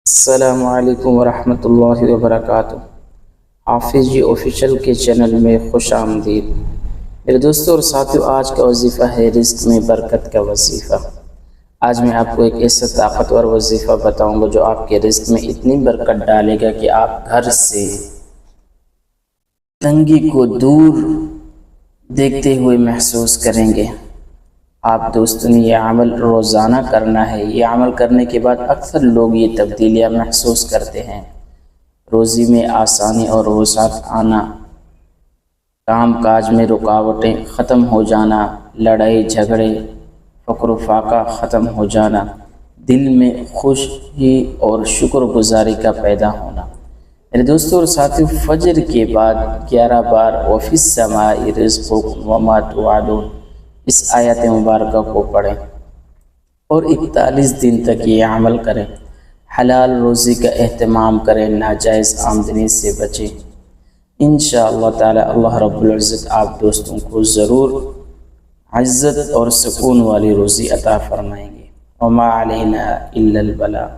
السلام علیکم ورحمۃ اللہ وبرکاتہ۔ حافظ جی آفیشیل کے چینل میں خوش آمدید۔ میرے دوستوں اور ساتھیوں، آج کا وظیفہ ہے رزق میں برکت کا وظیفہ۔ آج میں آپ کو ایک ایسا طاقتور وظیفہ بتاؤں گا جو آپ کے رزق میں اتنی برکت ڈالے گا کہ آپ گھر سے تنگی کو دور دیکھتے ہوئے محسوس کریں گے۔ آپ دوستوں نے یہ عمل روزانہ کرنا ہے۔ یہ عمل کرنے کے بعد اکثر لوگ یہ تبدیلیاں محسوس کرتے ہیں۔ روزی میں آسانی اور وسعت آنا، کام کاج میں رکاوٹیں ختم ہو جانا، لڑائی جھگڑے فقر و فاقہ ختم ہو جانا، دل میں خوشی اور شکر گزاری کا پیدا ہونا۔ میرے دوستوں اور ساتھیوں، فجر کے بعد 11 بار وَفِي السَّمَاءِ رِزْقُكُمْ وَمَا تُوعَدُونَ اس آیت مبارکہ کو پڑھیں اور 41 دن تک یہ عمل کریں۔ حلال روزی کا اہتمام کریں، ناجائز آمدنی سے بچیں۔ انشاءاللہ تعالی اللہ رب العزت آپ دوستوں کو ضرور عزت اور سکون والی روزی عطا فرمائیں گے۔ وما علینا الا البلاغ۔